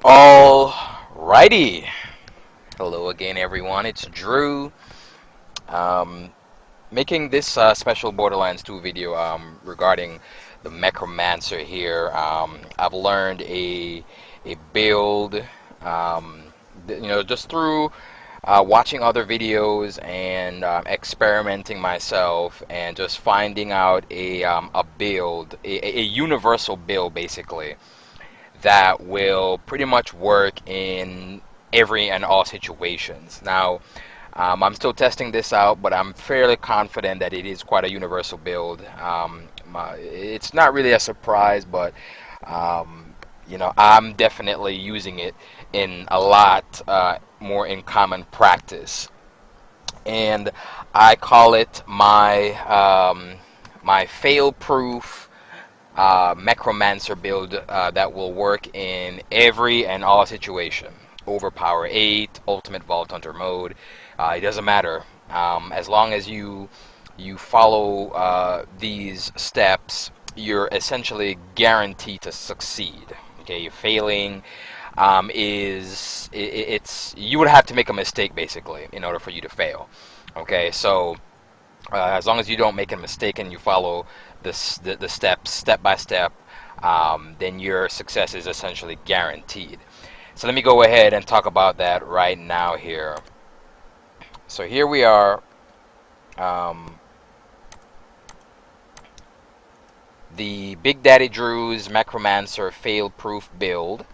Alrighty. Hello again, everyone. It's Drew. Um, Making this special Borderlands 2 video regarding the Mechromancer here. I've learned a build, just through watching other videos and experimenting myself and just finding out a build, a universal build, basically, that will pretty much work in every and all situations. Now, I'm still testing this out, but I'm fairly confident that it is quite a universal build. It's not really a surprise, but I'm definitely using it in a lot more in common practice, and I call it my fail-proof Mechromancer build that will work in every and all situation. Overpower 8, Ultimate Vault Hunter mode, it doesn't matter. As long as you follow these steps, you're essentially guaranteed to succeed. Okay, failing it's you would have to make a mistake basically in order for you to fail. Okay, so as long as you don't make a mistake and you follow the steps step by step, then your success is essentially guaranteed. So let me go ahead and talk about that right now here. So here we are. The Big Daddy Drew's Mechromancer fail-proof build.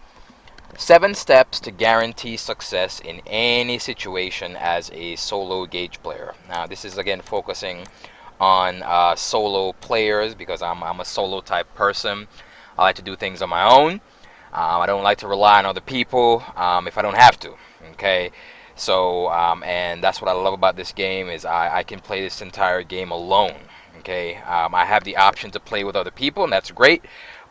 7 steps to guarantee success in any situation as a solo gauge player. Now, this is again focusing on solo players because I'm a solo type person. I like to do things on my own. I don't like to rely on other people if I don't have to. Okay, so and that's what I love about this game is I can play this entire game alone. Okay, I have the option to play with other people, and that's great.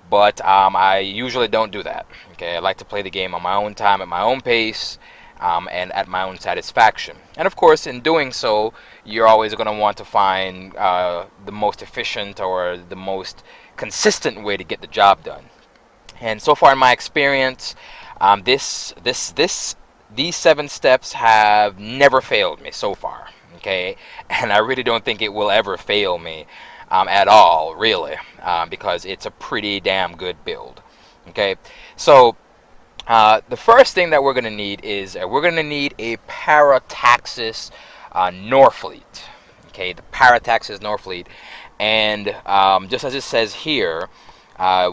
But I usually don't do that. Okay, I like to play the game on my own time, at my own pace, and at my own satisfaction. And of course, in doing so, you're always going to want to find the most efficient or the most consistent way to get the job done. And so far in my experience, these 7 steps have never failed me so far. Okay, and I really don't think it will ever fail me at all, really, because it's a pretty damn good build. Okay, so the first thing that we're going to need is we're going to need a Parataxis Norfleet. Okay, the Parataxis Norfleet, and just as it says here,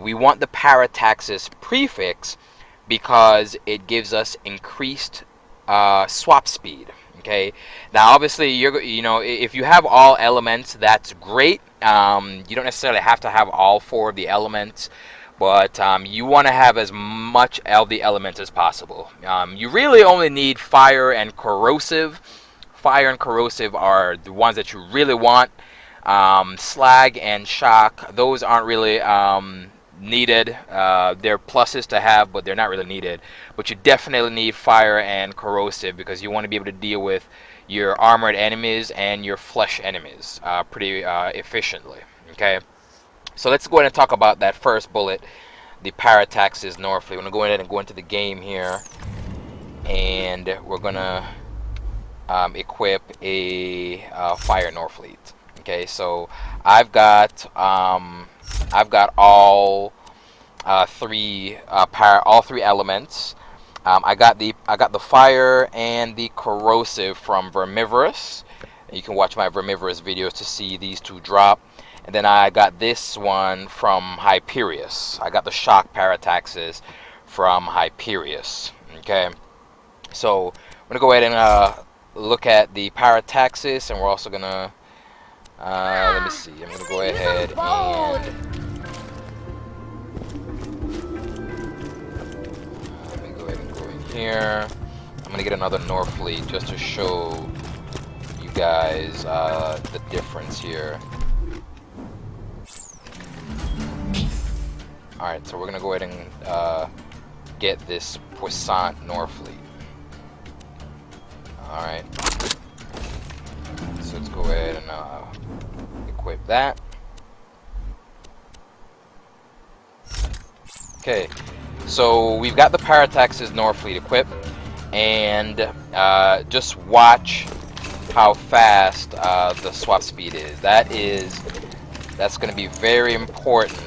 we want the Parataxis prefix because it gives us increased swap speed. Okay, now obviously if you have all elements, that's great. You don't necessarily have to have all 4 of the elements, but you want to have as much of the elements as possible. You really only need fire and corrosive. Fire and corrosive are the ones that you really want. Slag and shock, those aren't really needed. They're pluses to have, but they're not really needed. But you definitely need fire and corrosive because you want to be able to deal with your armored enemies and your flesh enemies pretty efficiently. Okay, so let's go ahead and talk about that first bullet, the Parataxis Norfleet. We're gonna go ahead and go into the game here, and we're gonna equip a fire Norfleet. Okay, so I've got all three elements. I got the fire and the corrosive from Vermivorous. You can watch my Vermivorous videos to see these 2 drop. And then I got this one from Hyperius. I got the shock Parataxis from Hyperius. Okay, so I'm gonna go ahead and look at the Parataxis, and we're also gonna let me see. I'm gonna go ahead and let me go ahead and go in here. I'm gonna get another Norfleet just to show you guys the difference here. Alright, so we're gonna go ahead and get this Puissant Norfleet. Alright. So let's go ahead and equip that. Okay, So we've got the Paratax's Norfleet equipped, and just watch how fast the swap speed is. That's going to be very important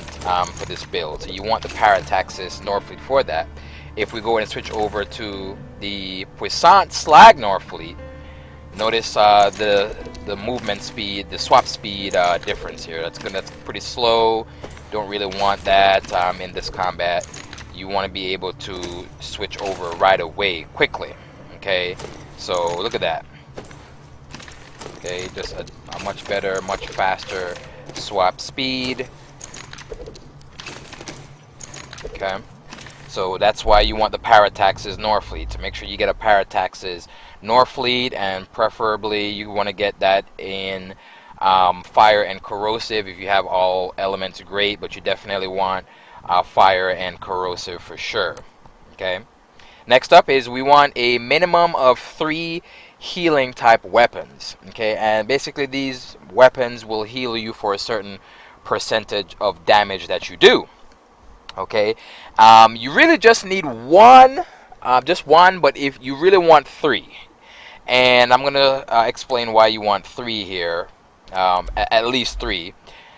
for this build. So you want the Parataxis Norfleet for that. If we go and switch over to the Puissant Slag Norfleet, notice the movement speed, the swap speed difference here. That's pretty slow. Don't really want that in this combat. You want to be able to switch over right away, quickly. Okay, so look at that. Okay, just a much better, much faster swap speed. Okay, so that's why you want the Paratax's Norfleet, to make sure you get a Paratax's Norfleet, and preferably you want to get that in fire and corrosive. If you have all elements, great, but you definitely want fire and corrosive for sure. Okay, next up is we want a minimum of 3 healing type weapons. Okay, and basically these weapons will heal you for a certain percentage of damage that you do. Okay, you really just need one, just one, but if you really want 3, and I'm gonna explain why you want 3 here, at least 3.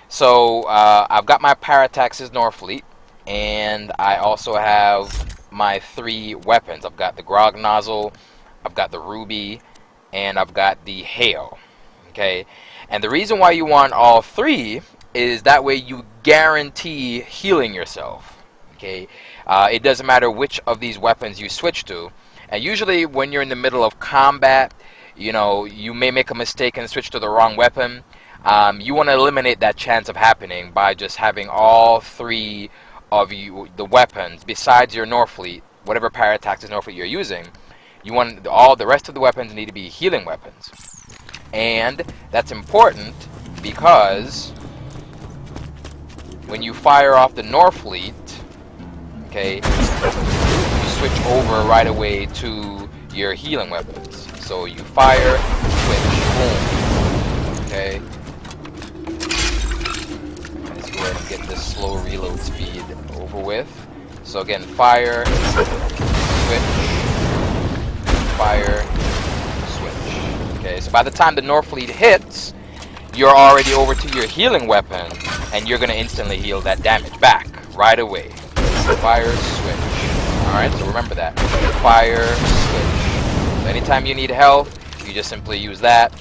So I've got my Paratax's Norfleet, and I also have my 3 weapons. I've got the Grog Nozzle, I've got the Ruby, and I've got the Hail. Okay, and the reason why you want all 3 is that way you guarantee healing yourself. Okay, it doesn't matter which of these weapons you switch to, and usually when you're in the middle of combat, you know, you may make a mistake and switch to the wrong weapon. You want to eliminate that chance of happening by just having all 3 of the weapons besides your Norfleet, whatever Parataxis Norfleet you're using. You want all the rest of the weapons need to be healing weapons, and that's important because when you fire off the Norfleet, okay, you switch over right away to your healing weapons. So you fire, switch, boom. Okay. Let's go ahead and get this slow reload speed over with. So again, fire, switch, fire, switch. Okay, so by the time the Norfleet hits, you're already over to your healing weapon, and you're gonna instantly heal that damage back right away. Fire, switch. Alright, so remember that. Fire, switch. So anytime you need health, you just simply use that,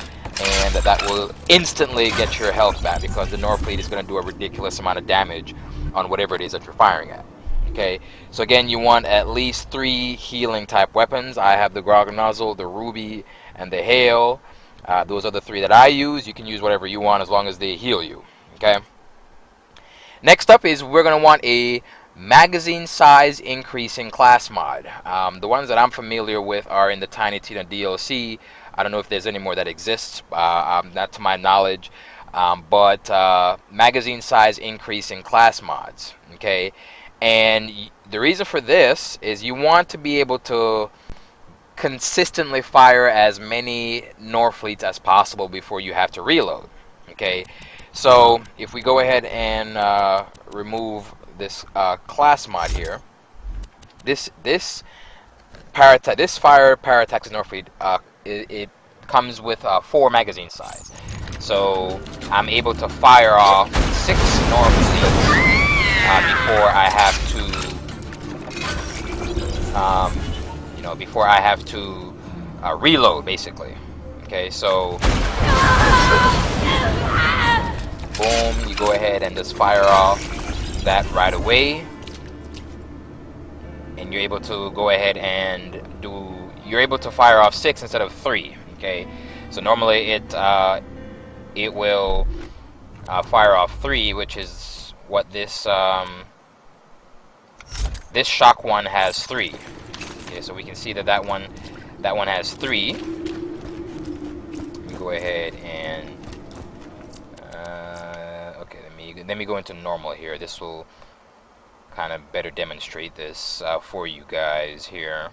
and that will instantly get your health back, because the Norfleet is gonna do a ridiculous amount of damage on whatever it is that you're firing at. Okay, so again, you want at least 3 healing type weapons. I have the Grog Nozzle, the Ruby, and the Hail. Those are the 3 that I use. You can use whatever you want as long as they heal you. Okay. Next up is we're going to want a magazine size increasing class mod. The ones that I'm familiar with are in the Tiny Tina DLC. I don't know if there's any more that exists, not to my knowledge, but magazine size increasing class mods. Okay, and the reason for this is you want to be able to consistently fire as many Norfleets as possible before you have to reload. Okay, so if we go ahead and remove this class mod here, this fire Parataxis Norfleet, it comes with 4 magazine size. So I'm able to fire off 6 Norfleets before I have to, before I have to reload, basically. Okay, so boom, you go ahead and just fire off that right away, and you're able to go ahead and you're able to fire off 6 instead of 3. Okay, so normally it will fire off 3, which is what this this shock one has 3. Okay, so we can see that one has 3. Let me go ahead and okay, let me go into normal here. This will kind of better demonstrate this for you guys here.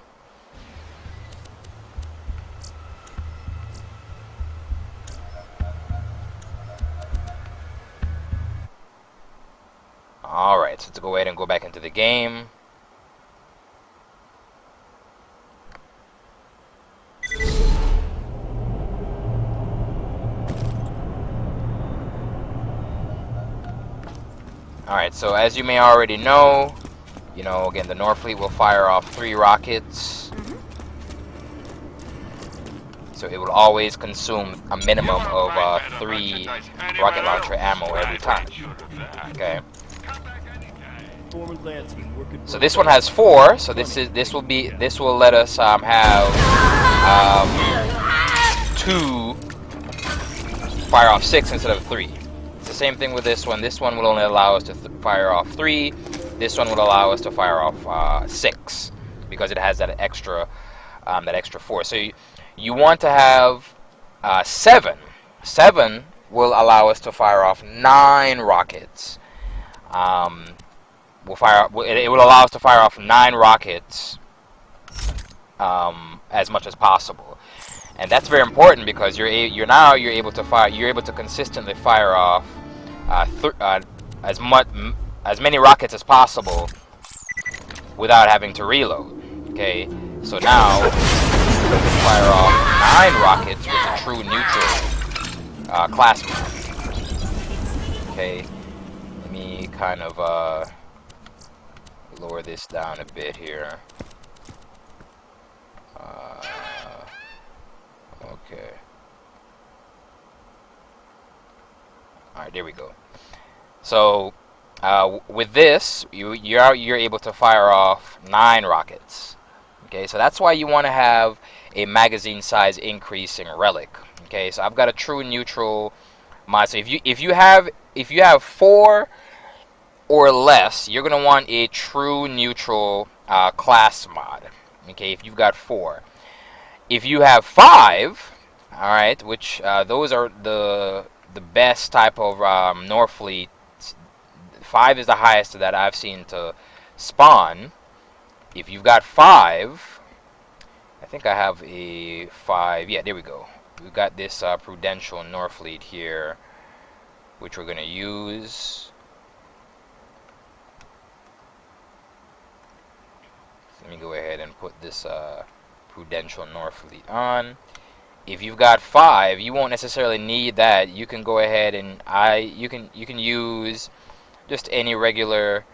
Alright, so to go ahead and go back into the game. Alright, so as you may already know, again, the Norfleet will fire off 3 rockets. So it will always consume a minimum of 3 rocket launcher ammo every time. Okay. So this one has 4. So this will let us have 2 fire off 6 instead of 3. It's the same thing with this one. This one will only allow us to fire off 3. This one will allow us to fire off 6 because it has that extra 4. So you want to have 7. 7 will allow us to fire off 9 rockets. It will allow us to fire off 9 rockets as much as possible, and that's very important because you're able to consistently fire off as many rockets as possible without having to reload. Okay, so now we can fire off 9 rockets with a true neutral class mode. Okay, let me kind of lower this down a bit here. Okay. Alright, there we go. So with this, you're able to fire off 9 rockets. Okay, so that's why you want to have a magazine size increasing relic. Okay, so I've got a true neutral mod. So if you have 4 or less, you're gonna want a true neutral class mod. Okay, if you've got 4. If you have 5, all right, which those are the best type of Norfleet. 5 is the highest that I've seen to spawn. If you've got 5, I think I have a 5. Yeah, there we go. We've got this Prudential Norfleet here, which we're gonna use. Let me go ahead and put this Prudential Norfleet on. If you've got 5, you won't necessarily need that. You can go ahead and you can use just any regular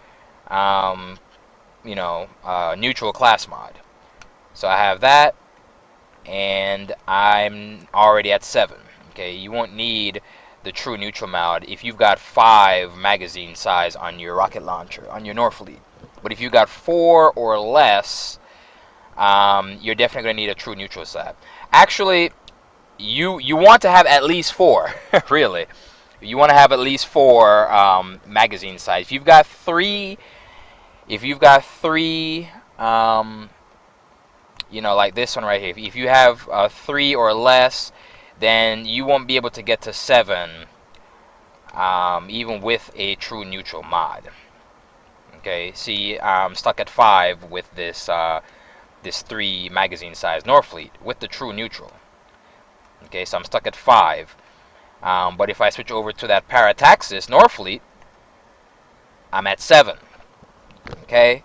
neutral class mod. So I have that, and I'm already at 7. Okay, you won't need the true neutral mod if you've got 5 magazine size on your rocket launcher on your Norfleet. But if you got 4 or less, you're definitely going to need a true neutral set. Actually, you want to have at least 4. Really, you want to have at least 4 magazine size. If you've got 3, like this one right here. If you have 3 or less, then you won't be able to get to 7, even with a true neutral mod. Okay, see, I'm stuck at 5 with this 3 magazine size Norfleet with the true neutral. Okay, so I'm stuck at 5. But if I switch over to that Parataxis Norfleet, I'm at 7. Okay,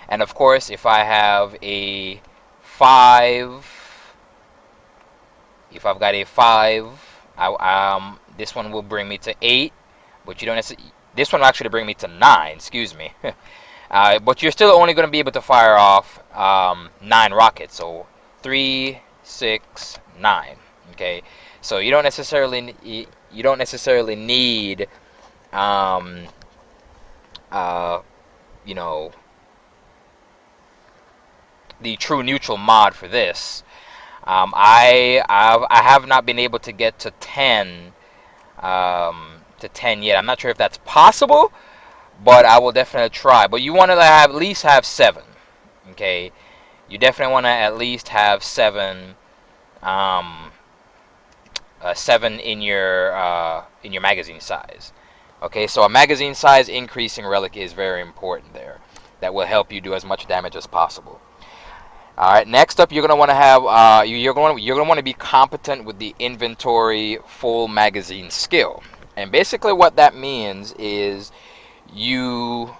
and of course, if I have a 5, if I've got a 5, this one will bring me to 8, but you don't necessarily. This one will actually bring me to 9, excuse me. But you're still only going to be able to fire off 9 rockets. So 3, 6, 9. Okay, so you don't necessarily need the true neutral mod for this. I have not been able to get to 10 yet. I'm not sure if that's possible, but I will definitely try. But you want to at least have 7. Okay, you definitely want to at least have 7. 7 in your magazine size. Okay, so a magazine size increasing relic is very important there. That will help you do as much damage as possible. All right, next up, you're gonna want to have you're gonna want to be competent with the inventory full magazine skill. And basically, what that means is you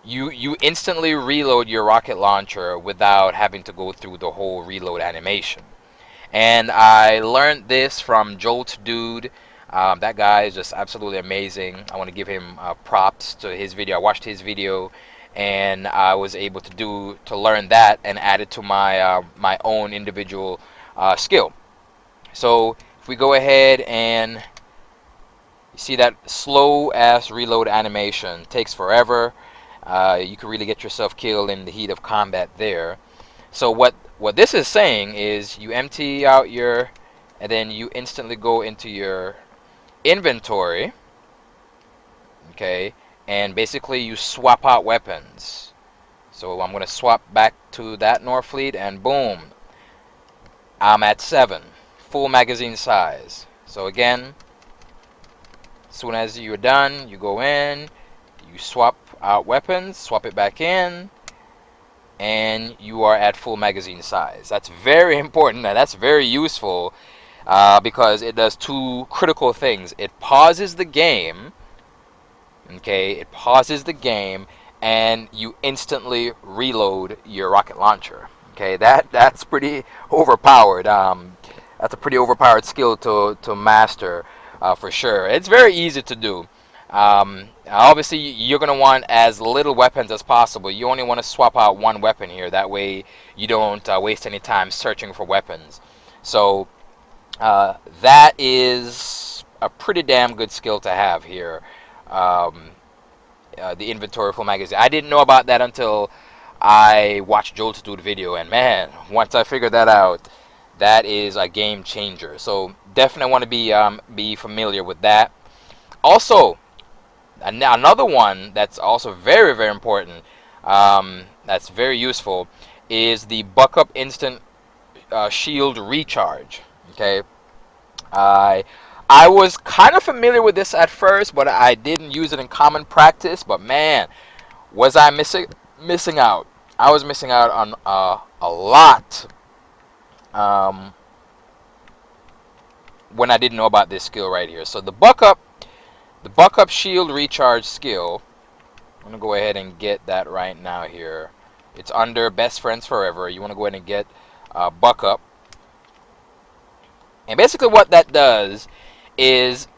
instantly reload your rocket launcher without having to go through the whole reload animation. And I learned this from Jolt Dude. That guy is just absolutely amazing. I want to give him props to his video. I watched his video, and I was able to learn that and add it to my own individual skill. So if we go ahead and you see that slow ass reload animation, takes forever. You can really get yourself killed in the heat of combat there. So what this is saying is you empty out your, and then you instantly go into your inventory, okay, and basically you swap out weapons. So I'm gonna swap back to that Norfleet, and boom, I'm at 7, full magazine size. So again, as soon as you're done, you go in, you swap out weapons, swap it back in, and you are at full magazine size. That's very important, and that's very useful because it does two critical things. It pauses the game, okay? It pauses the game, and you instantly reload your rocket launcher. Okay, that's pretty overpowered. That's a pretty overpowered skill to master for sure. It's very easy to do. Obviously, you're going to want as little weapons as possible. You only want to swap out one weapon here. That way, you don't waste any time searching for weapons. So, that is a pretty damn good skill to have here. Um, the inventory full magazine. I didn't know about that until I watched Joel's dude video, and man, once I figured that out, that is a game changer. So definitely want to be familiar with that. Also, another one that's also very very important, that's very useful, is the buck up instant shield recharge. Okay, I I was kind of familiar with this at first, but I didn't use it in common practice. But man, was I missing out? I was missing out on a lot when I didn't know about this skill right here. So the buck up shield recharge skill. I'm gonna go ahead and get that right now here. It's under best friends forever. You want to go ahead and get buck up, and basically what that does is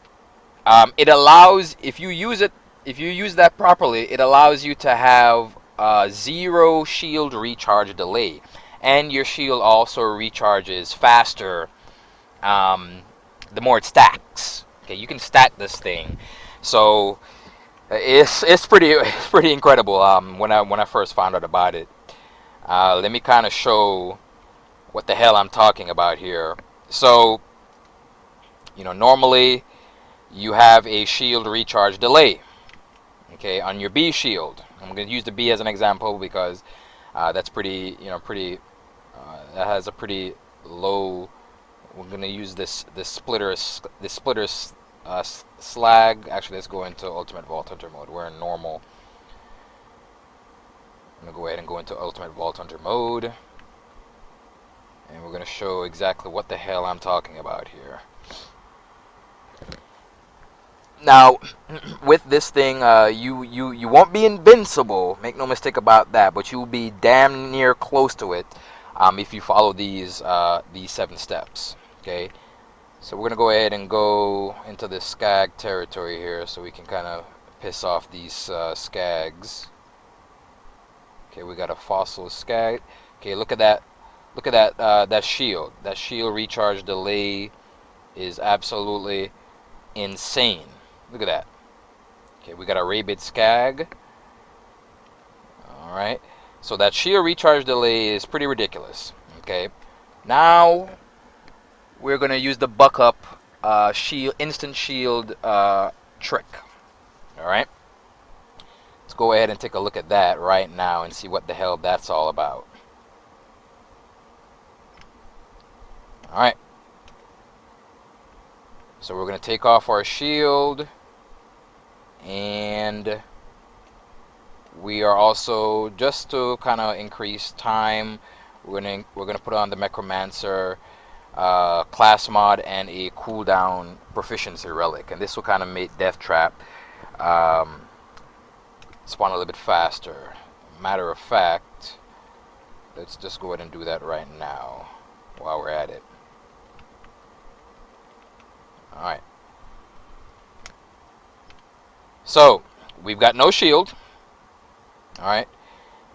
it allows, if you use that properly, it allows you to have 0 shield recharge delay, and your shield also recharges faster the more it stacks. Okay, you can stack this thing, so it's pretty it's pretty incredible. When I first found out about it, let me kind of show what the hell I'm talking about here. So normally you have a shield recharge delay, okay, on your B shield. I'm going to use the B as an example because that's pretty, that has a pretty low. We're going to use this splitter slag. Actually, let's go into Ultimate Vault Hunter mode. We're in normal. I'm going to go ahead and go into Ultimate Vault Hunter mode, and we're going to show exactly what the hell I'm talking about here. Now, with this thing, you won't be invincible. Make no mistake about that. But you'll be damn near close to it if you follow these 7 steps. Okay. So we're gonna go ahead and go into this skag territory here, so we can kind of piss off these skags. Okay, we got a fossil skag. Okay, look at that. Look at that. That shield. That shield recharge delay is absolutely insane. Look at that. Okay, we got a rabid skag. Alright. So that shield recharge delay is pretty ridiculous. Okay. Now we're gonna use the buck up instant shield trick. Alright. Let's go ahead and take a look at that right now and see what the hell that's all about. Alright. So we're gonna take off our shield, and we are also, just to kind of increase time, we're gonna put on the Mechromancer class mod and a cooldown proficiency relic, and this will kind of make Death Trap spawn a little bit faster. Matter of fact, let's just go ahead and do that right now while we're at it. Alright. So we've got no shield. All right,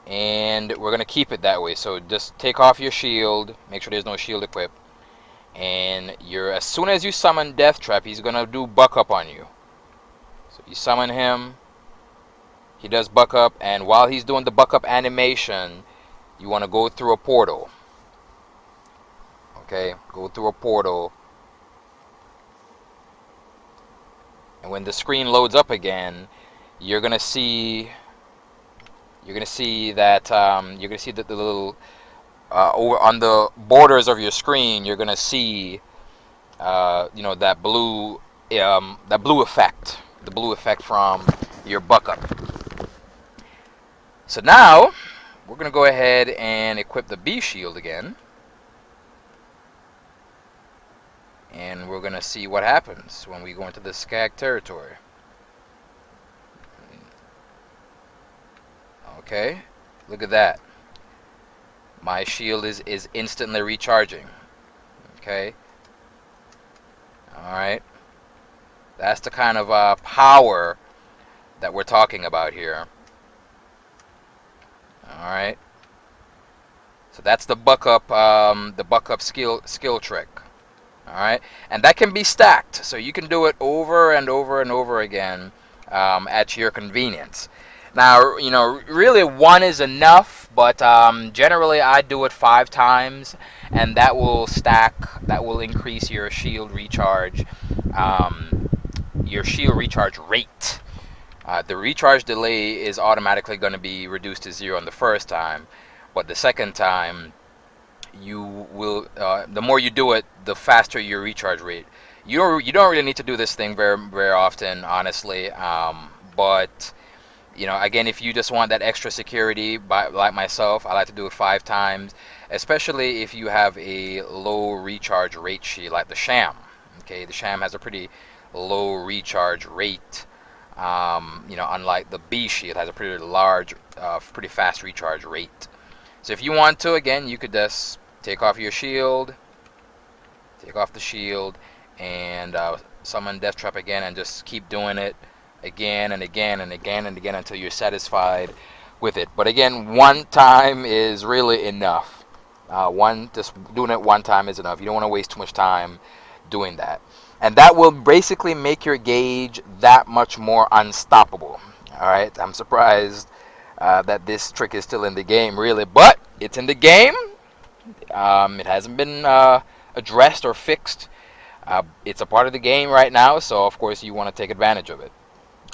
and we're gonna keep it that way. So just take off your shield. Make sure there's no shield equipped. And you're as soon as you summon Deathtrap, he's gonna do buck up on you. So you summon him. He does buck up, and while he's doing the buck up animation, you want to go through a portal. Okay, go through a portal, and when the screen loads up again, you're gonna see that the little over on the borders of your screen. You're gonna see that blue effect, the blue effect from your buck up. So now we're gonna go ahead and equip the B shield again. And we're going to see what happens when we go into the Skag territory. Okay, look at that. My shield is instantly recharging. Okay, alright. That's the kind of power that we're talking about here. Alright. So that's the buck up skill trick. Alright, and that can be stacked, so you can do it over and over and over again at your convenience. Now, really one is enough, but generally I do it 5 times, and that will stack, that will increase your shield recharge rate. The recharge delay is automatically going to be reduced to 0 on the first time, but the second time, you will the more you do it, the faster your recharge rate. You don't really need to do this thing very often, honestly, but again, if you just want that extra security, like myself, I like to do it 5 times, especially if you have a low recharge rate shield like the Sham. Okay, the Sham has a pretty low recharge rate, unlike the B shield has a pretty large, pretty fast recharge rate. So if you want to, again, you could just take off your shield, take off the shield, and summon Deathtrap again, and just keep doing it again and again and again and again until you're satisfied with it. But again, one time is really enough. Just doing it one time is enough. You don't want to waste too much time doing that. And that will basically make your gauge that much more unstoppable. Alright, I'm surprised that this trick is still in the game, really, but it's in the game. It hasn't been addressed or fixed. It's a part of the game right now, so of course you want to take advantage of it.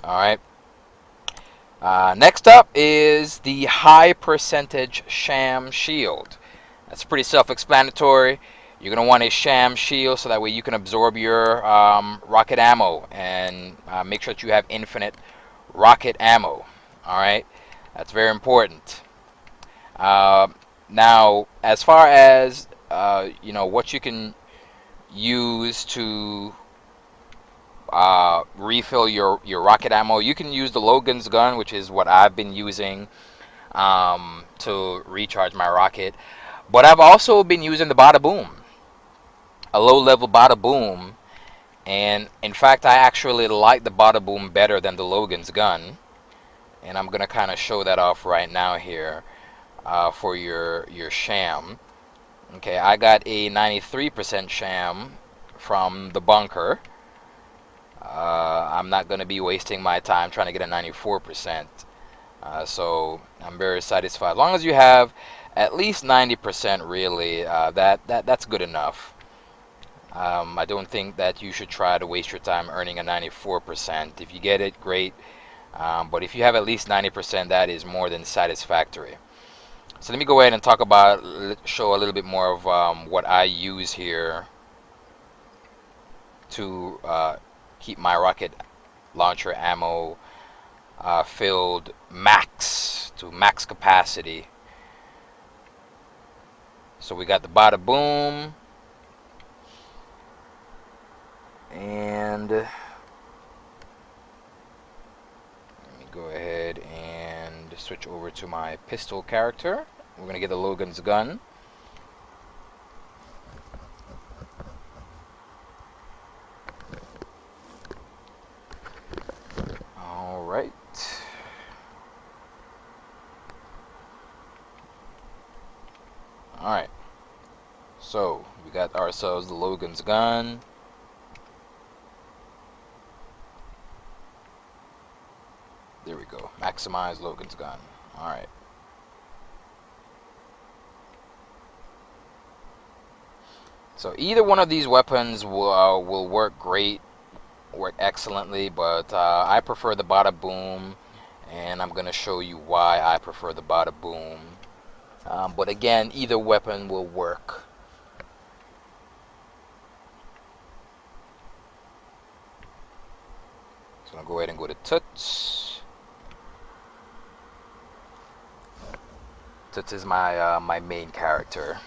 Alright. Next up is the high percentage Sham shield. That's pretty self-explanatory. You're going to want a Sham shield so that way you can absorb your rocket ammo, and make sure that you have infinite rocket ammo. Alright. That's very important. Now, as far as what you can use to refill your rocket ammo, you can use the Logan's gun, which is what I've been using to recharge my rocket. But I've also been using the Bada Boom, a low-level Bada Boom, and in fact, I actually like the Bada Boom better than the Logan's gun, and I'm gonna kind of show that off right now here. For your Sham. Okay, I got a 93% Sham from the bunker. I'm not going to be wasting my time trying to get a 94%. So I'm very satisfied. As long as you have at least 90%, really, that's good enough. I don't think that you should try to waste your time earning a 94%. If you get it, great. But if you have at least 90%, that is more than satisfactory. So let me go ahead and show a little bit more of what I use here to keep my rocket launcher ammo filled to max capacity. So we got the Bada Boom, and let me go ahead and switch over to my pistol character. We're going to get the Logan's gun. Alright, so we got ourselves the Logan's gun. There we go. Maximize Logan's gun. Alright. So either one of these weapons will work great, work excellently, but I prefer the Bada Boom, and I'm going to show you why I prefer the Bada Boom. But again, either weapon will work. So I'll go ahead and go to Toots. Toots is my main character.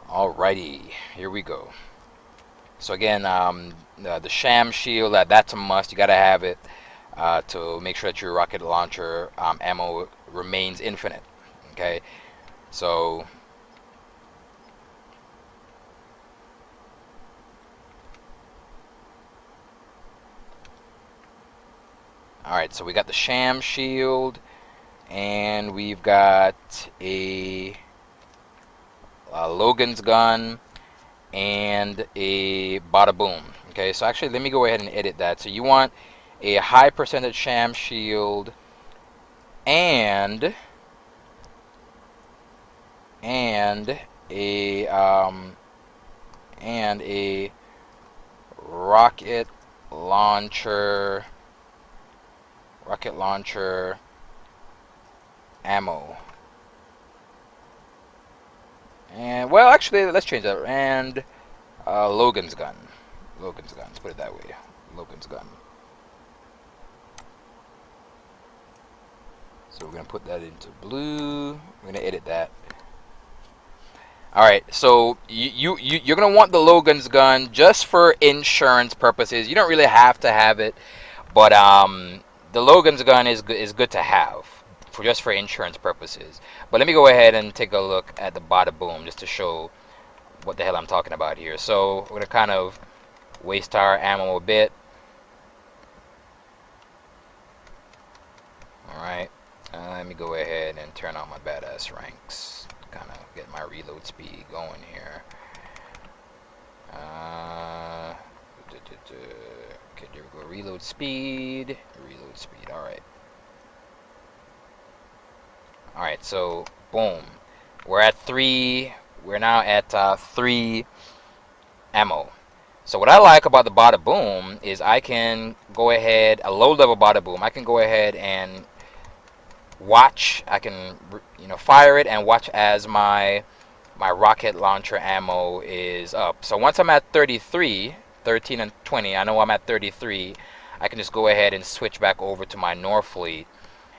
Alrighty, here we go. So again, the Sham Shield, that's a must. You gotta have it to make sure that your rocket launcher ammo remains infinite. Okay, so alright, so we got the Sham Shield, and we've got a Logan's gun, and a Bada Boom. Okay, so actually let me go ahead and edit that. So you want a high percentage Sham Shield and a rocket launcher ammo. And well, actually, let's change that. And Logan's gun. Logan's gun. Let's put it that way. Logan's gun. So we're gonna put that into blue. We're gonna edit that. All right. So you're gonna want the Logan's gun just for insurance purposes. You don't really have to have it, but the Logan's gun is good to have for just for insurance purposes. But let me go ahead and take a look at the Bada Boom just to show what the hell I'm talking about here. So we're gonna kind of waste our ammo a bit. Alright, let me go ahead and turn on my badass ranks. Kind of get my reload speed going here. Okay, there we go. Reload speed. Alright. Alright, so boom. We're at 3. We're now at 3 ammo. So what I like about the Bada Boom is I can go ahead, a low level Bada Boom, I can go ahead and watch, I can fire it and watch as my rocket launcher ammo is up. So once I'm at 33, 13 and 20, I know I'm at 33, I can just go ahead and switch back over to my Norfleet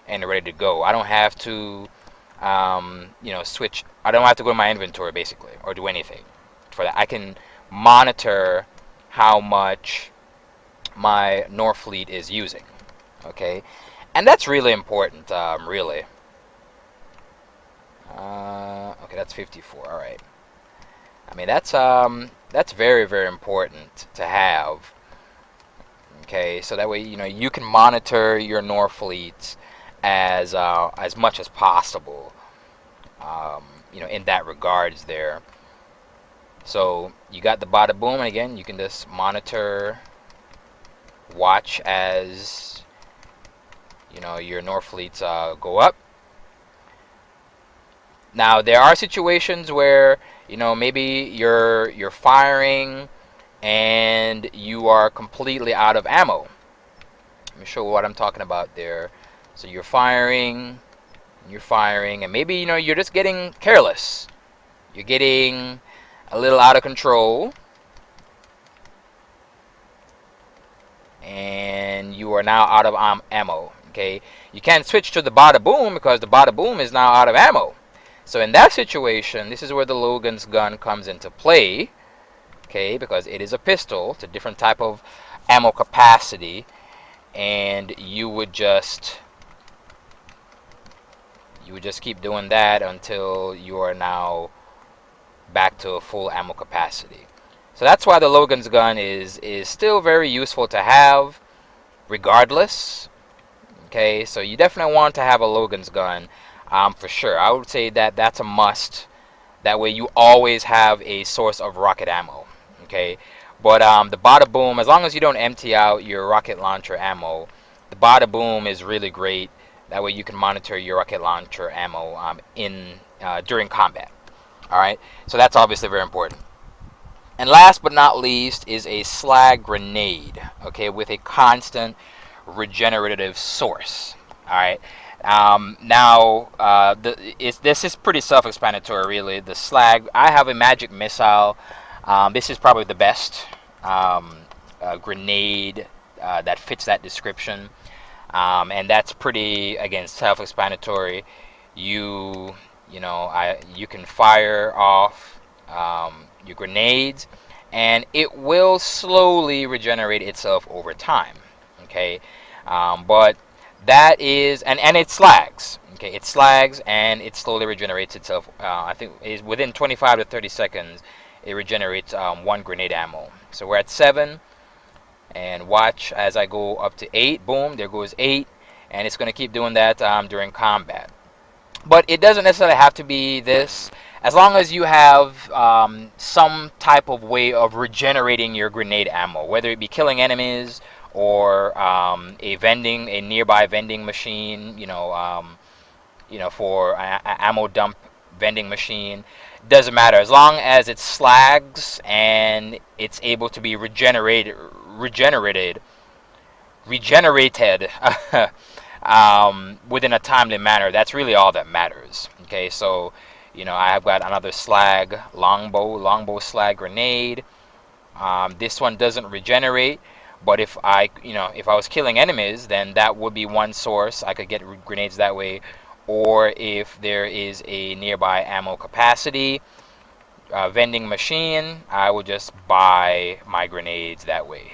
and ready to go. I don't have to switch, I don't have to go to my inventory basically or do anything for that. I can monitor how much my Norfleet is using. Okay, and that's really important. Really. Okay, that's 54. All right. I mean that's very very important to have. Okay, so that way you can monitor your Norfleets as much as possible. In that regards there. So you got the Bada Boom, and again, you can just monitor, watch as your Norfleets go up. Now there are situations where maybe you're firing and you are completely out of ammo. Let me show you what I'm talking about there. So you're firing, and maybe you're just getting careless. You're getting a little out of control, and you are now out of ammo. Okay, you can't switch to the Bada Boom because the Bada Boom is now out of ammo. So in that situation, this is where the Logan's gun comes into play. Okay, because it is a pistol, it's a different type of ammo capacity, and you would just keep doing that until you are now back to a full ammo capacity. So that's why the Logan's gun is still very useful to have regardless. Okay, so you definitely want to have a Logan's gun, for sure. I would say that that's a must. That way you always have a source of rocket ammo. Okay, but the bada boom, as long as you don't empty out your rocket launcher ammo, the bada boom is really great. That way you can monitor your rocket launcher ammo during combat. All right, so that's obviously very important. And last but not least is a slag grenade. Okay, with a constant regenerative source. All right. This is pretty self-explanatory, really. The slag. I have a magic missile. This is probably the best grenade that fits that description, and that's pretty, again, self-explanatory. You you can fire off your grenades, and it will slowly regenerate itself over time. Okay, but that is, and it slags. Okay, it slags and it slowly regenerates itself. I think is within 25 to 30 seconds, it regenerates one grenade ammo. So we're at 7, and watch as I go up to 8. Boom, there goes 8, and it's going to keep doing that during combat. But it doesn't necessarily have to be this. As long as you have some type of way of regenerating your grenade ammo, whether it be killing enemies or a nearby vending machine, for a ammo dump vending machine, doesn't matter. As long as it slags and it's able to be regenerated within a timely manner. That's really all that matters. Okay, so I have got another longbow slag grenade. This one doesn't regenerate, but if I was killing enemies, then that would be one source. I could get grenades that way, or if there is a nearby ammo capacity vending machine, I will just buy my grenades that way.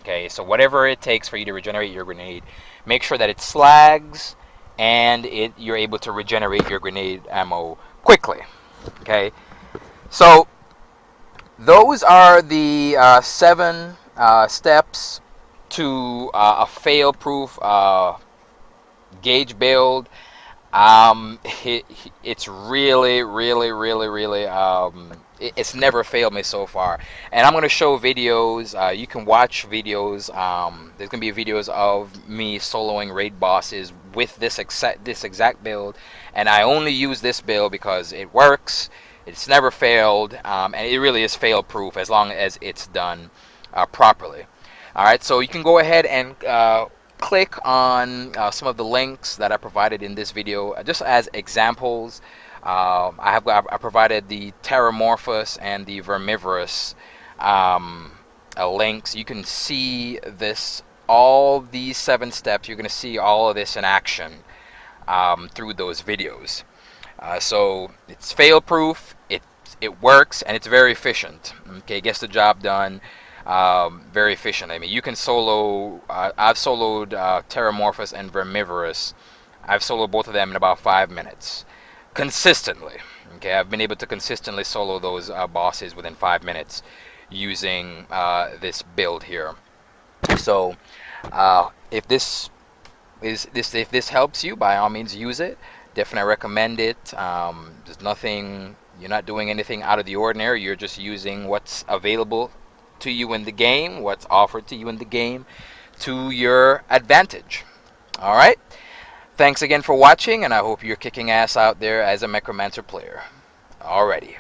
Okay, so whatever it takes for you to regenerate your grenade, make sure that it slags and you're able to regenerate your grenade ammo quickly. Okay, so those are the 7 steps to a fail-proof gauge build. It's really, really, really, really, it's never failed me so far. And I'm going to show videos. You can watch videos. There's going to be videos of me soloing raid bosses with this exact build. And I only use this build because it works. It's never failed. And it really is fail-proof as long as it's done properly. All right, so you can go ahead and click on some of the links that I provided in this video just as examples. I provided the Terramorphous and the Vermivorous links. You can see all these 7 steps. You're going to see all of this in action through those videos. So it's fail-proof, it works, and it's very efficient. Okay, gets the job done very efficient. I mean, you can solo. I've soloed Terramorphous and Vermivorous. I've soloed both of them in about 5 minutes, consistently. Okay, I've been able to consistently solo those bosses within 5 minutes using this build here. So, if this helps you, by all means use it. Definitely recommend it. There's nothing. You're not doing anything out of the ordinary. You're just using what's available to you in the game, what's offered to you in the game, to your advantage. All right. Thanks again for watching, and I hope you're kicking ass out there as a Mechromancer player. Alrighty.